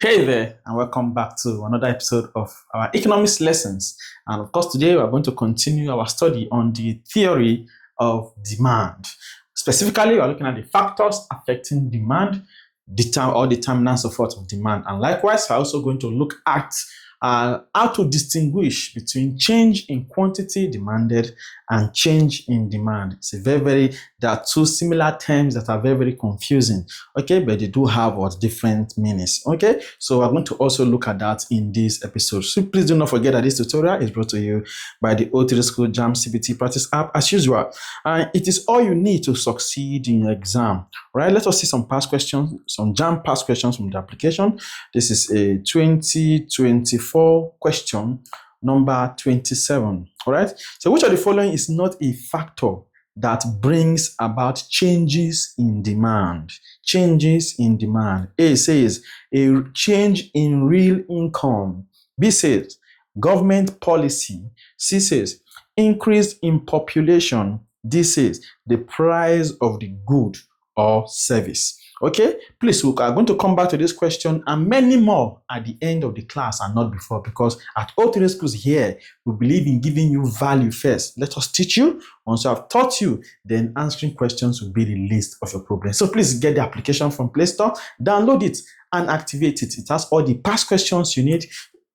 Hey there, and welcome back to another episode of our economics lessons. And of course, today we are going to continue our study on the theory of demand. Specifically, we are looking at the factors affecting demand, determinants of demand. And likewise, we're also going to look at how to distinguish between change in quantity demanded and change in demand. There are two similar terms that are very confusing, okay, but they do have different meanings, okay? So we're going to also look at that in this episode. So please do not forget that this tutorial is brought to you by the O3 School JAMB CBT Practice app as usual. It is all you need to succeed in your exam, right? Let us see some past questions, some JAMB past questions from the application. This is a 2024 question number 27, all right? So which of the following is not a factor that brings about changes in demand? Changes in demand. A says a change in real income. B says government policy. C says increase in population. D says the price of the good or service. Okay, please, we are going to come back to this question and many more at the end of the class and not before, because at O3 Schools here, we believe in giving you value first. Let us teach you. Once I have taught you, then answering questions will be the least of your problems. So please get the application from Play Store, download it and activate it. It has all the past questions you need.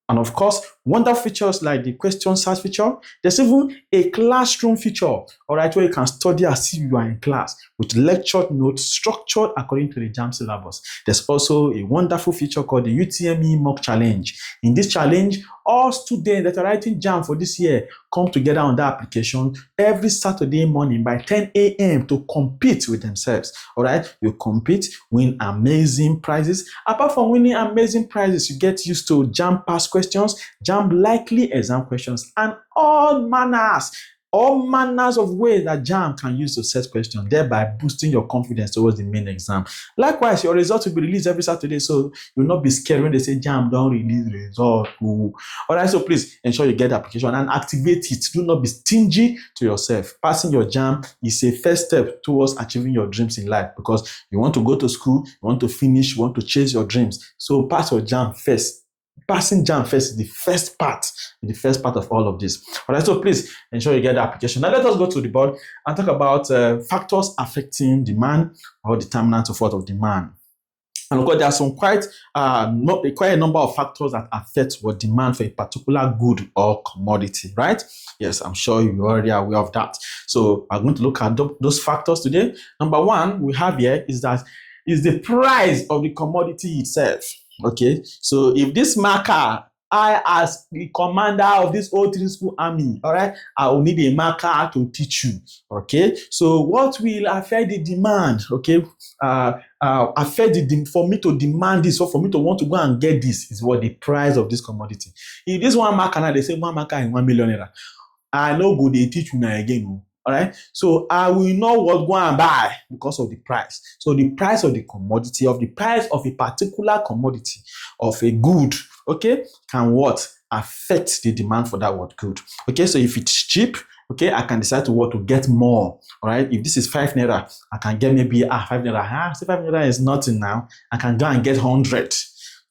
And of course, wonderful features like the question search feature. There's even a classroom feature, all right, where you can study as if you are in class with lecture notes structured according to the JAMB syllabus. There's also a wonderful feature called the UTME mock challenge. In this challenge, all students that are writing JAMB for this year come together on that application every Saturday morning by 10 a.m. to compete with themselves. All right, you compete, win amazing prizes. Apart from winning amazing prizes, you get used to JAMB past questions, JAMB likely exam questions, and all manners of ways that JAMB can use to set questions, thereby boosting your confidence towards the main exam. Likewise, your results will be released every Saturday, so you'll not be scared when they say JAMB don't release the result. All right, so please ensure you get the application and activate it. Do not be stingy to yourself. Passing your JAMB is a first step towards achieving your dreams in life, because you want to go to school, you want to finish, you want to chase your dreams. So pass your JAMB first. Passing JAMB first is the first part of all of this. All right, so please ensure you get the application. Now let us go to the board and talk about factors affecting demand or determinants of demand. And of course, there are some quite a number of factors that affect what demand for a particular good or commodity, right? Yes, I'm sure you're already aware of that. So I'm going to look at those factors today. Number one we have here is the price of the commodity itself. Okay, so if this marker, I as the commander of this O3 School army, all right, I will need a marker to teach you. Okay, so what will affect the demand? Okay, for me to demand this, or for me to want to go and get this, is what the price of this commodity. If this one marker now, they say one marker is 1 million naira, I no go dey teach you now again. All right, so I will know what go and buy because of the price. So the price of the commodity, of the price of a particular commodity, of a good, okay, can what affect the demand for that what good. Okay, so if it's cheap, okay, I can decide to get more. All right, if this is 5 naira, I can get maybe 5 naira. Say 5 naira is nothing now. I can go and get 100,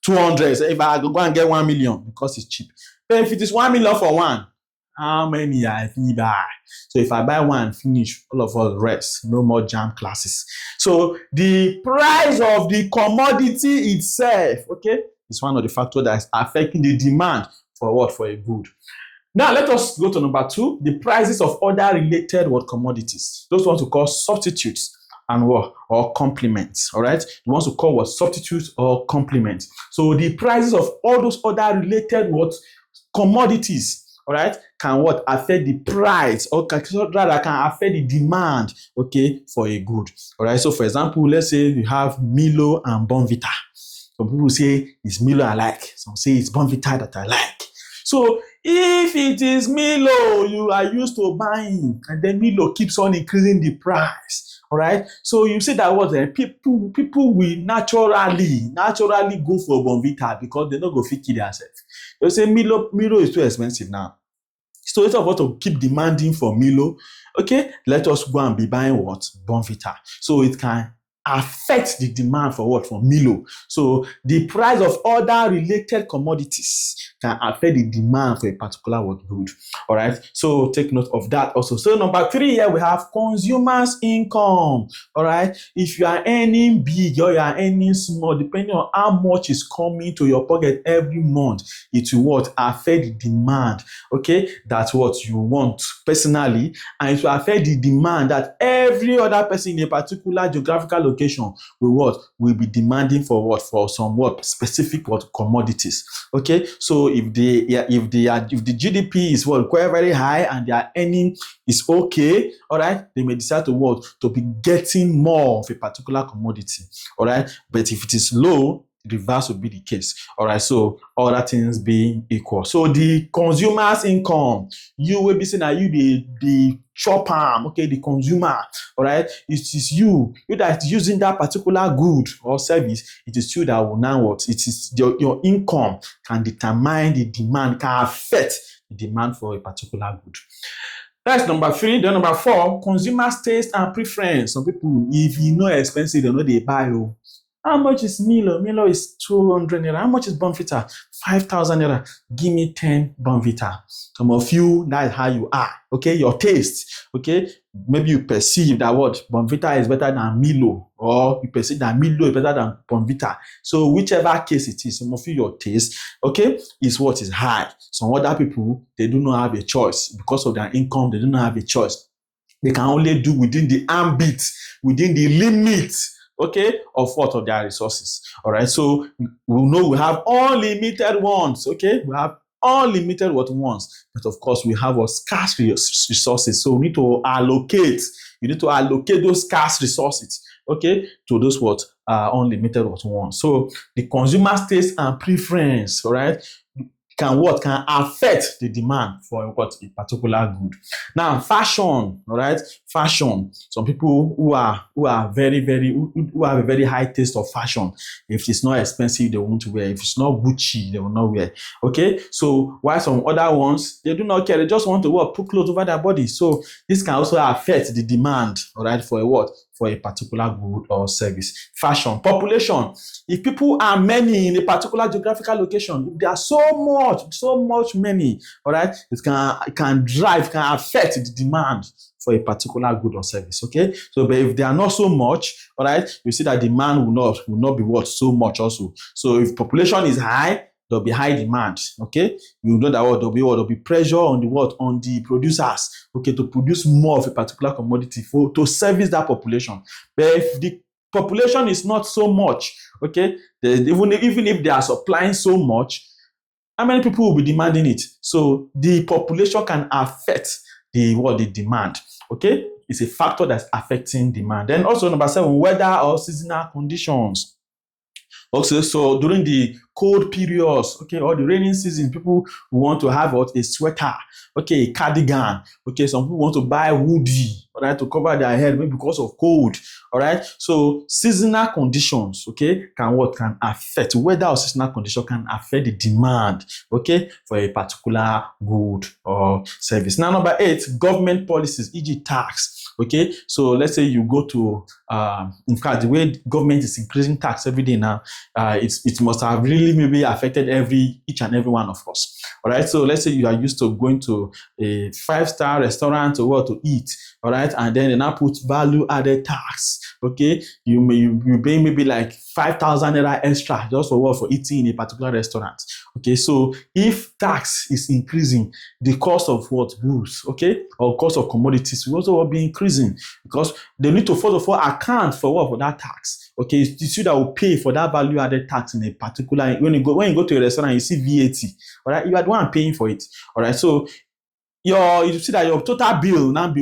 200. So if I go and get 1 million because it's cheap. But if it is 1 million for one, how many I fit buy? So if I buy one, finish, all of us rest. No more JAMB classes. So the price of the commodity itself, okay, is one of the factors that is affecting the demand for what? For a good. Now let us go to number two, the prices of other related commodities. Those ones we call substitutes and or complements. All right, the ones we call substitutes or complements. So the prices of all those other related commodities, all right, can affect the price, or rather can affect the demand, okay, for a good. All right, so for example, let's say you have Milo and Bonvita. Some people say it's Milo I like, some say it's Bonvita that I like. So if it is Milo you are used to buying, and then Milo keeps on increasing the price, all right, so you see that people will naturally go for Bonvita because they don't go fit kill themselves. They say Milo is too expensive now. So instead of what to keep demanding for Milo, okay, let us go and be buying Bonvita. So it can affect the demand for what? For Milo. So the price of other related commodities can affect the demand for a particular good. All right. So take note of that also. So number 3 here we have consumers' income. All right. If you are earning big or you are earning small, depending on how much is coming to your pocket every month, it will what? Affect the demand. Okay. That's what you want personally, and it will affect the demand that every other person in a particular geographical location will be demanding for what? For some what? Specific what? Commodities. Okay. So if the GDP is what? Quite very high and their earning is okay, all right, they may decide to what? To be getting more of a particular commodity. All right. But if it is low, the reverse will be the case. All right. So other things being equal. So the consumer's income, you will be saying that you the shopper, okay, the consumer. All right. It is you that is using that particular good or service. It is you that will now what? It is your income can determine the demand, can affect the demand for a particular good. That's number 3. Then number 4, consumers' taste and preference. Some people, if you know expensive, they know they buy. Oh, how much is Milo? Milo is 200 naira. How much is Bonvita? 5,000 naira. Give me 10 Bonvita. Some of you, that is how you are. Okay, your taste. Okay, maybe you perceive that what? Bonvita is better than Milo, or you perceive that Milo is better than Bonvita. So whichever case it is, some of you, your taste, okay, is what is high. Some other people, they do not have a choice because of their income. They do not have a choice. They can only do within the ambit, within the limit, okay, of what? Of their resources. All right. So we know we have unlimited ones. Okay, we have unlimited ones, but of course we have scarce resources. So we need to allocate. You need to allocate those scarce resources, okay, to those what unlimited ones. So the consumer's taste and preference, all right, can affect the demand for what? A particular good. Now, fashion, all right, fashion. Some people who have a very high taste of fashion. If it's not expensive, they won't wear. If it's not Gucci, they will not wear. Okay, so while some other ones, they do not care. They just want to put clothes over their body. So this can also affect the demand, all right, for a what? For a particular good or service. Fashion, population. If people are many in a particular geographical location, if there are so much many, all right, it can affect the demand for a particular good or service. Okay, so but if they are not so much, all right, you see that demand will not be what? So much also. So if population is high, there'll be high demand. Okay, you know that there'll be pressure on the producers, okay, to produce more of a particular commodity to service that population. But if the population is not so much, okay, even if they are supplying so much, how many people will be demanding it? So the population can affect the demand. Okay, it's a factor that's affecting demand. Then also number 7, weather or seasonal conditions. Also, so during the cold periods, okay, or the raining season, people want to have a sweater, okay, a cardigan, okay. Some people want to buy hoodie, all right, to cover their head, maybe because of cold, all right. So seasonal conditions, okay, can affect weather or seasonal condition can affect the demand, okay, for a particular good or service. Now, number 8, government policies, e.g., tax. Okay, so let's say you go to, in fact, the way government is increasing tax every day now, it must have really maybe affected each and every one of us. All right, so let's say you are used to going to a 5-star restaurant to eat, all right, and then they now put value added tax. Okay, you pay maybe like 5,000 naira extra just for eating in a particular restaurant. Okay, so if tax is increasing, the cost of goods, okay, or cost of commodities will also be increasing, because they need to first of all account for that tax. Okay, it's you that will pay for that value added tax in a particular. When you go to a restaurant, you see VAT. All right, you are the one paying for it. All right, so you see that your total bill now will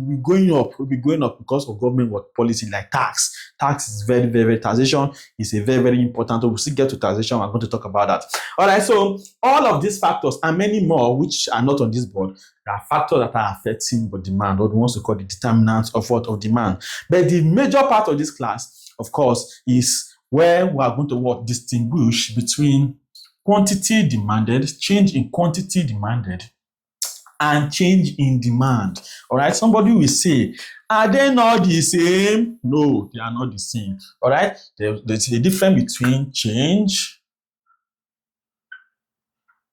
be going up because of government policy like tax. Tax is very, very, very, taxation is a very, very important. We'll still get to taxation. We're going to talk about that. All right, so all of these factors and many more, which are not on this board, there are factors that are affecting the demand, or the ones we call the determinants of demand. But the major part of this class, of course, is where we are going to distinguish between quantity demanded, change in quantity demanded, and change in demand. All right, somebody will say, are they not the same? No, they are not the same. All right, there's a difference between change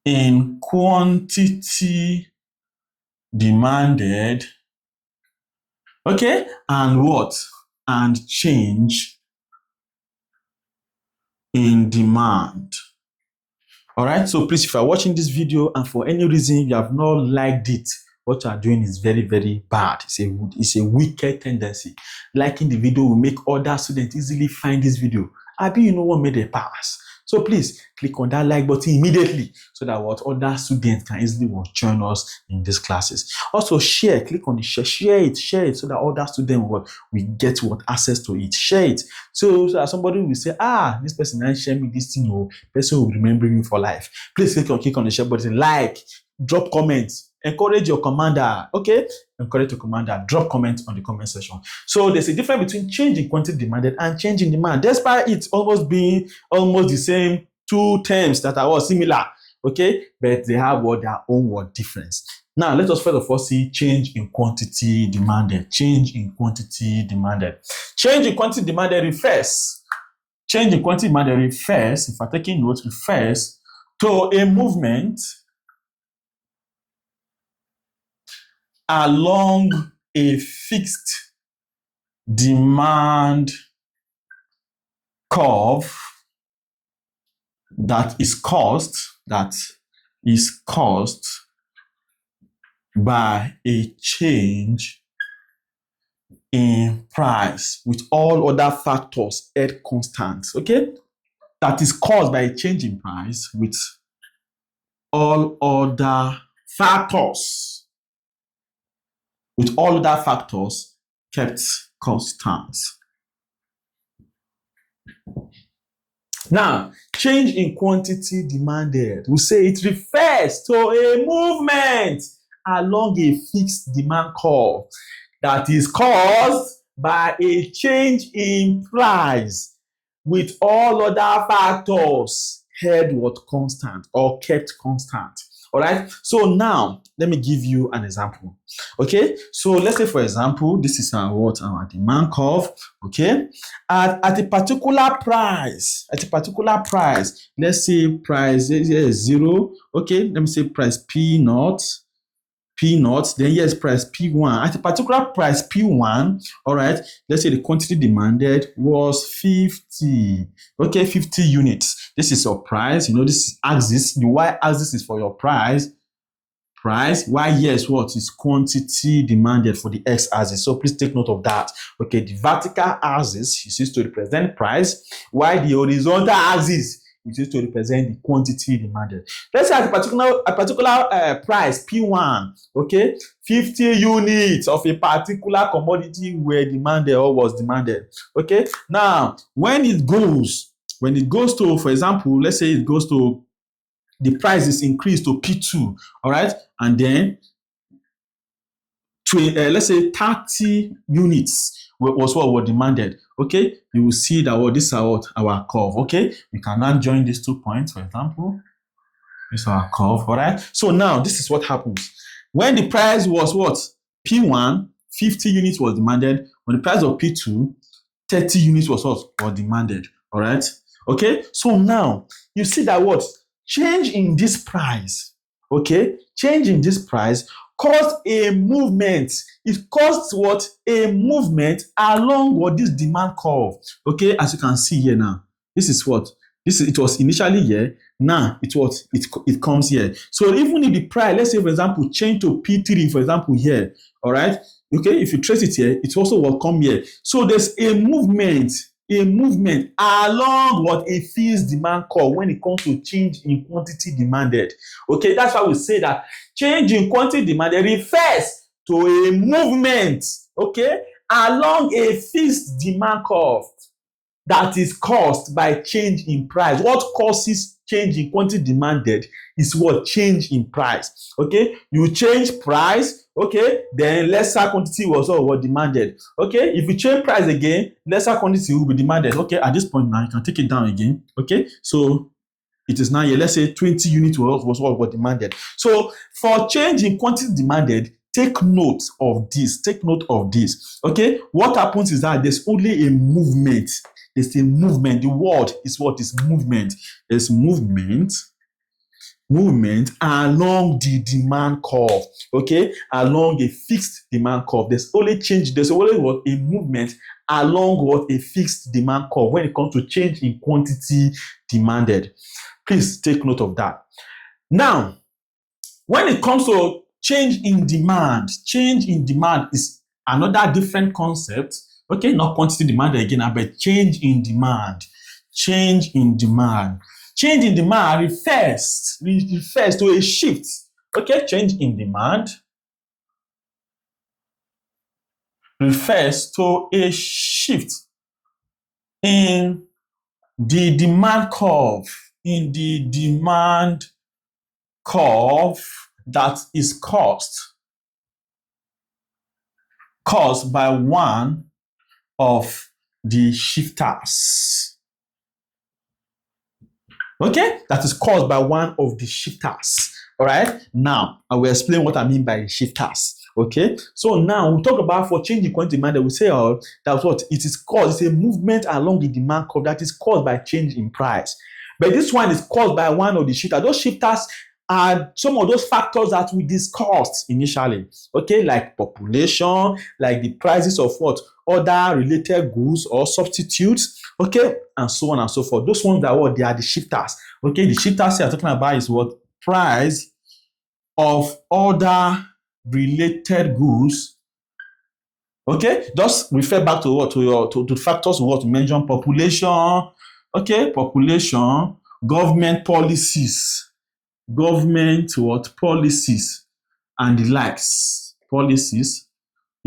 in quantity demanded, okay, and what? And change in demand. All right, so please, if you're watching this video and for any reason you have not liked it, what you are doing is very, very bad. It's a wicked tendency. Liking the video will make other students easily find this video. Abi, you know what made a pass. So please click on that like button immediately so that what other students can easily join us in these classes. Also share, click on the share it so that other students will get access to it. Share it. So that somebody will say, this person ain't share me this thing, person will remember you for life. Please click on the share button, like, drop comments. Encourage your commander, okay? Encourage your commander. Drop comments on the comment section. So there's a difference between change in quantity demanded and change in demand, despite it almost being the same two terms that are similar, okay? But they have their own difference. Now, let us first of all see change in quantity demanded. Change in quantity demanded. Change in quantity demanded refers. Change in quantity demanded refers, if I'm taking notes, refers to a movement along a fixed demand curve that is caused by a change in price with all other factors held constant, okay? That is caused by a change in price with all other factors kept constant. Now, change in quantity demanded, we say it refers to a movement along a fixed demand curve that is caused by a change in price with all other factors held constant or kept constant. All right, so now let me give you an example. Okay, so let's say, for example, this is our demand curve. Okay, at a particular price, let's say price is 0. Okay, let me say price P0, then here's price P1. At a particular price P1, all right, let's say the quantity demanded was 50. Okay, 50 units. This is your price. You know, this is axis. The y-axis is for your price. Y here is what is quantity demanded for the x-axis. So please take note of that. Okay, the vertical axis is used to represent price, while the horizontal axis is used to represent the quantity demanded. Let's say at a particular price P1, okay, 50 units of a particular commodity were demanded or was demanded. Okay, now when it goes to, for example, let's say it goes to, the price is increased to P2, all right, and then to let's say 30 units was what were demanded. Okay, you will see that this is our curve. Okay, we can now join these 2 points, for example. This is our curve. All right, so now this is what happens when the price was P1, 50 units was demanded. When the price of P2, 30 units was demanded. All right, okay, so now you see that change in this price, okay, change in this price caused a movement. It caused a movement along this demand curve. Okay, as you can see here now, this is it was initially here. Now it comes here. So even if the price, let's say for example, change to P3, for example, here, all right, okay, if you trace it here, it also will come here. So there's a movement along a fixed demand curve when it comes to change in quantity demanded. Okay, that's why we say that change in quantity demanded refers to a movement, okay, along a fixed demand curve that is caused by change in price. What causes change in quantity demanded is change in price. Okay, you change price, okay, then lesser quantity was demanded. Okay, if you change price again, lesser quantity will be demanded. Okay, at this point now you can take it down again. Okay, so It is now here. Let's say 20 units was what was demanded. So for change in quantity demanded, take note of this. Take note of this. Okay. What happens is that there's only a movement. There's a movement. The word is what is movement. There's movement along the demand curve. Okay, along a fixed demand curve. There's only what a movement along what a fixed demand curve when it comes to change in quantity demanded. Please take note of that. Now, when it comes to change in demand is another different concept. Okay, not quantity demand again, but change in demand. Change in demand refers to a shift. Okay, change in demand refers to a shift in the demand curve. That is caused by one of the shifters. Okay, that is caused by one of the shifters. All right, now I will explain what I mean by shifters. Okay, so now we talk about for change in quantity demand, we say that's what it is caused. It's a movement along the demand curve that is caused by change in price. But this one is caused by one of the shifters. Those shifters are some of those factors that we discussed initially. Okay, like population, like the prices of what other related goods or substitutes. Okay, and so on and so forth. Those ones that what they are the shifters. Okay, the shifters here I'm talking about is what price of other related goods. Okay, just refer back to what to factors what to mention: population. Okay, population, government policies, policies, and the likes, policies,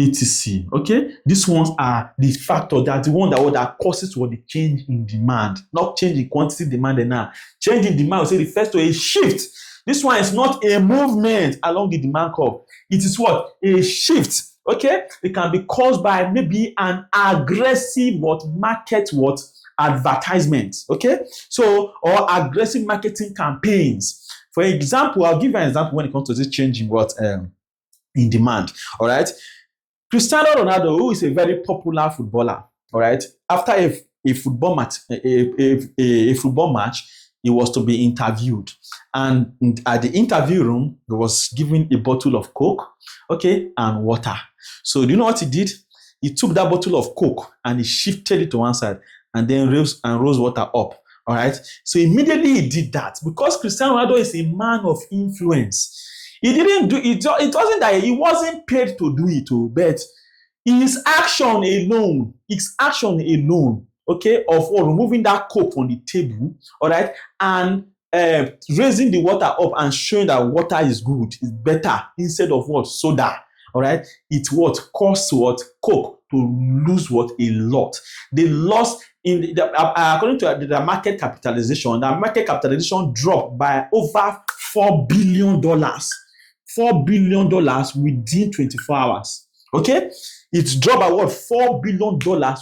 etc. Okay, these ones are the factor that the one that causes what the change in demand, not change in quantity demanded. Now, change in demand, we say, refers to a shift. This one is not a movement along the demand curve. It is what? A shift. Okay, it can be caused by maybe an aggressive market advertisement. Okay, so or aggressive marketing campaigns. For example, I'll give you an example when it comes to this change in in demand. All right, Cristiano Ronaldo, who is a very popular footballer, all right, after a football match, he was to be interviewed, and at the interview room, he was given a bottle of Coke, okay, and water. So do you know what he did? He took that bottle of Coke and he shifted it to one side, and then rose water up. All right. So immediately he did that because Cristiano Ronaldo is a man of influence. He didn't do it. It wasn't that he wasn't paid to do it, but his action alone, okay, of removing that Coke on the table, all right, and raising the water up and showing that water is good, is better instead of soda. All right, it caused Coke to lose a lot. They lost according to the market capitalization. The market capitalization dropped by over $4 billion. $4 billion within 24 hours. Okay, it's dropped by $4 billion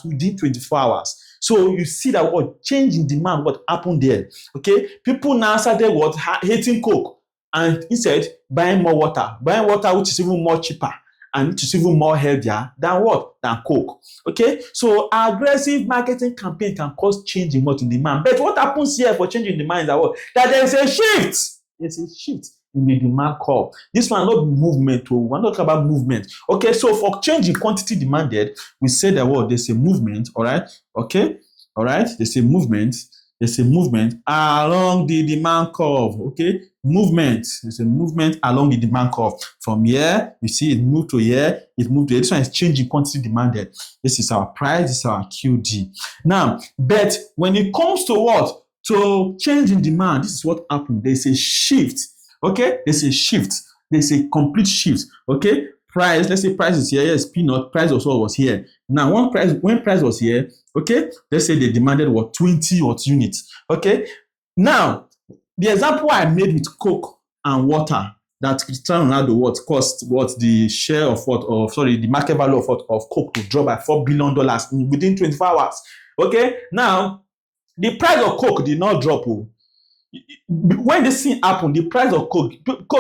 within 24 hours. So you see that change in demand, what happened there. Okay, people now started hating Coke and instead buying water which is even more cheaper and which is even more healthier than Coke. Okay, so aggressive marketing campaign can cause change in demand. But what happens here for change in demand is that there is a shift. There's a shift in the demand curve. This one not movement. We're not talking about movement. Okay, so for change in quantity demanded, we say that there's a movement. All right. Okay. All right. There's a movement. There's a movement along the demand curve. Okay. Movement. There's a movement along the demand curve. From here, you see it moved to here. It moved to here. This one is change in quantity demanded. This is our price. This is our QD. Now, but when it comes to to change in demand, this is what happened. There's a shift. Okay, there's a shift. There's a complete shift. Okay, price. Let's say price is here. Yes, peanut price also was here. Now, when price was here, okay, let's say they demanded 20 units. Okay, now the example I made with Coke and water that Cristiano Ronaldo cost the share of the market value of Coke to drop by $4 billion within 24 hours. Okay, now the price of Coke did not drop. when this thing happened, the price of Coke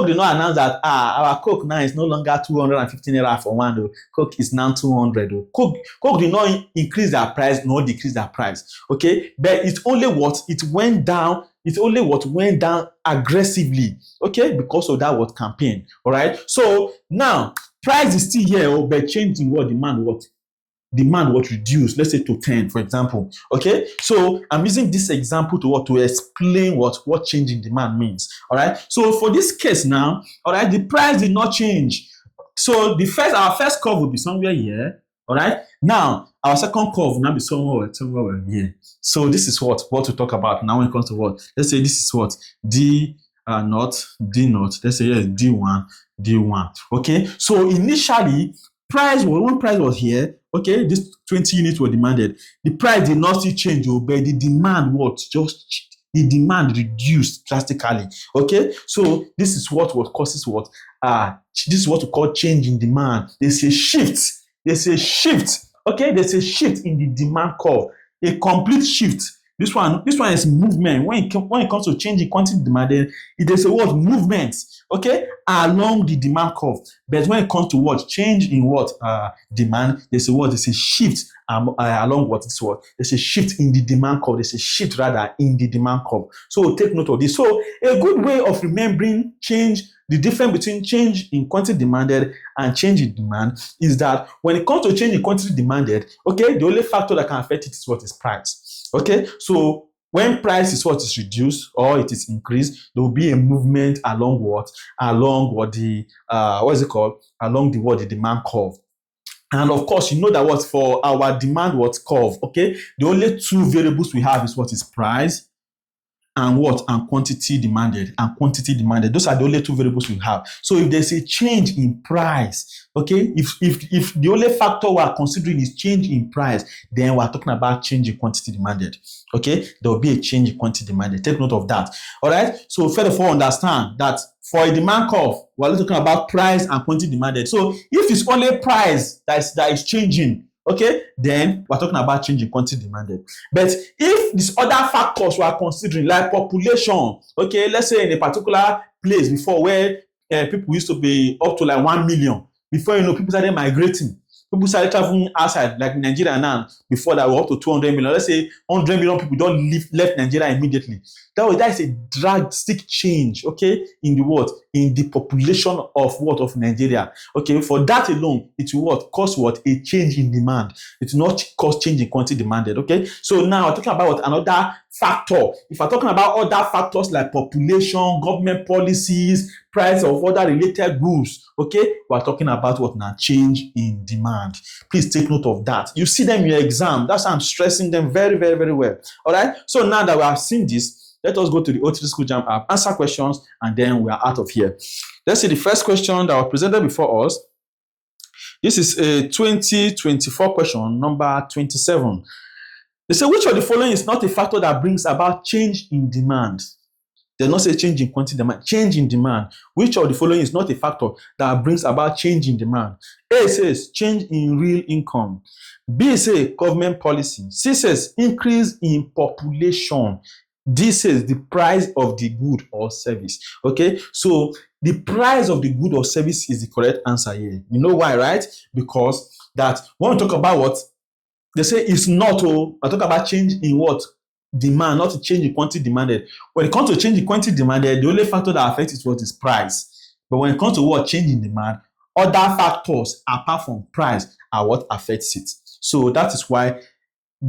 did not announce that our Coke now is no longer 250 naira for one. Though. Coke is now 200. Though. Coke did not increase their price nor decrease their price. Okay, but it's only what it went down. It's only what went down aggressively. Okay, because of that what campaign. All right. So now price is still here, but change in what demand what. Demand was reduced, let's say to 10, for example. Okay, so I'm using this example to explain what change in demand means. All right, so for this case now, all right, the price did not change. So our first curve will be somewhere here. All right, now our second curve will now be somewhere here. So this is what to talk about now when it comes to what. Let's say this is what D naught, D naught. Let's say yes, D1, D1. Okay, so initially when price was here, okay, this 20 units were demanded. The price did not still change, but the demand the demand reduced drastically. Okay, so this is what causes what this is what we call change in demand. There's a shift. Okay, there's a shift in the demand curve, a complete shift. This one is movement. When it comes to change in quantity demanded, there's a word movement, okay, along the demand curve. But when it comes to what change in demand, there's a shift along what this word. There's a shift in the demand curve. There's a shift rather in the demand curve. So take note of this. So a good way of remembering the difference between change in quantity demanded and change in demand is that when it comes to change in quantity demanded, okay, the only factor that can affect it is what is price. Okay, so when price is what is reduced or it is increased, there will be a movement along the demand curve. And of course, you know that for our demand curve, okay, the only two variables we have is what is price and quantity demanded. Those are the only two variables we have. So if there's a change in price, okay, if the only factor we're considering is change in price, then we're talking about change in quantity demanded. Okay, there will be a change in quantity demanded. Take note of that. All right. So first of all, understand that for a demand curve, we're talking about price and quantity demanded. So if it's only price that is changing, okay, then we're talking about change in quantity demanded. But if these other factors we are considering, like population, okay, let's say in a particular place before where people used to be up to like 1 million, before people started migrating, people started traveling outside, like Nigeria now, before that we're up to 200 million. Let's say 100 million people don't left Nigeria immediately. That is a drastic change, okay, in the population of Nigeria. Okay, for that alone, it will cause a change in demand. It will not cause change in quantity demanded. Okay, so now we're talking about another factor. If we're talking about other factors like population, government policies, price of other related goods, okay, we're talking about now change in demand. Please take note of that. You see them in your exam. That's why I'm stressing them very, very, very well. All right. So now that we have seen this, let us go to the O3 School JAMB app, answer questions, and then we are out of here. Let's see the first question that was presented before us. This is a 2024 question, number 27. They say, which of the following is not a factor that brings about change in demand? They not say change in quantity demand, change in demand. Which of the following is not a factor that brings about change in demand? A says change in real income. B says government policy. C says increase in population. D says the price of the good or service. Okay, so the price of the good or service is the correct answer here. You know why, right? Because that when we talk about they say it's not, I talk about change in demand, not a change in quantity demanded. When it comes to change in quantity demanded, the only factor that affects it is price. But when it comes to change in demand, other factors apart from price are what affects it. So that is why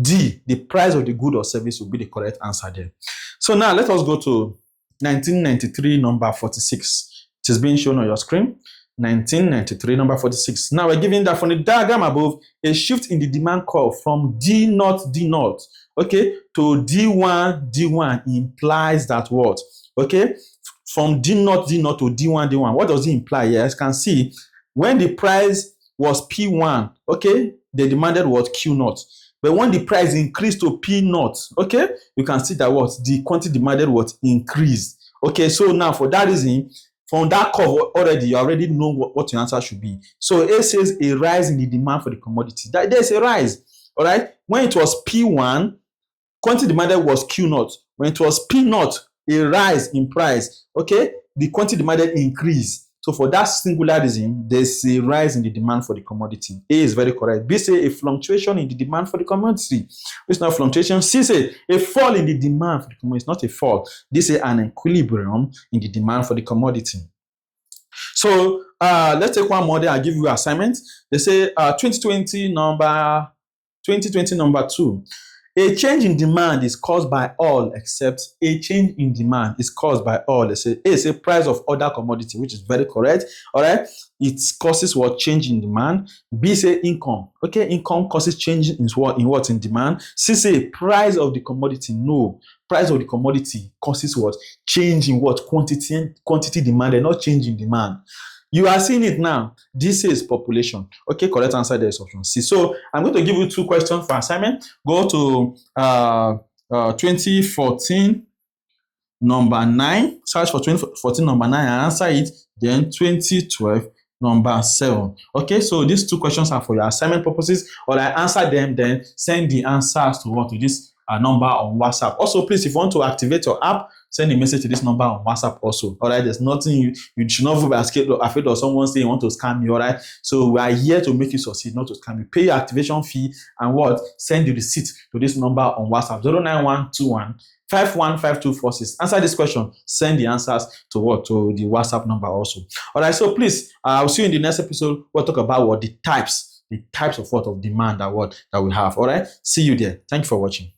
D, the price of the good or service, will be the correct answer there. So now let us go to 1993 number 46. It is being shown on your screen. 1993 number 46. Now we're given that from the diagram above, a shift in the demand curve from D0, okay, to D1 implies that what? Okay, from D0 to D1. What does it imply? Yes, you can see when the price was P1, okay, the demanded was Q0. But when the price increased to P0, okay, you can see that the quantity demanded was increased. Okay, so now for that reason, from that curve already, you already know what your answer should be. So A says a rise in the demand for the commodity. There's a rise. All right. When it was P1, quantity demanded was Q0. When it was P0, a rise in price, okay, the quantity demanded increase. So for that singular reason, there's a rise in the demand for the commodity. A is very correct. B say a fluctuation in the demand for the commodity. It's not fluctuation. C say a fall in the demand for the commodity. It's not a fall. This is an equilibrium in the demand for the commodity. So let's take one more day. I'll give you assignment. They say 2020 number 2. A change in demand is caused by all except a change in demand is caused by all. They say A is a price of other commodity, which is very correct. All right. It causes what? Change in demand. B say income. Okay, income causes change in what? In demand. C say price of the commodity. No. Price of the commodity causes what? Change in what? Quantity demanded, not change in demand. You are seeing it now. This is population. Okay, correct answer there is option C. So I'm going to give you 2 questions for assignment. Go to 2014 number 9. Search for 2014 number 9 and answer it. Then 2012 number 7. Okay, so these 2 questions are for your assignment purposes. Or I answer them, then send the answers to what? To this number on WhatsApp. Also, please, if you want to activate your app, send a message to this number on WhatsApp also. All right, there's nothing you should not be afraid of someone saying you want to scam you. All right, so we are here to make you succeed, not to scam you. Pay your activation fee and what? Send the receipt to this number on WhatsApp 09121 515246. Answer this question. Send the answers to what? To the WhatsApp number also. All right, so please, I'll see you in the next episode. We'll talk about what the types of what of demand that we have. All right, see you there. Thank you for watching.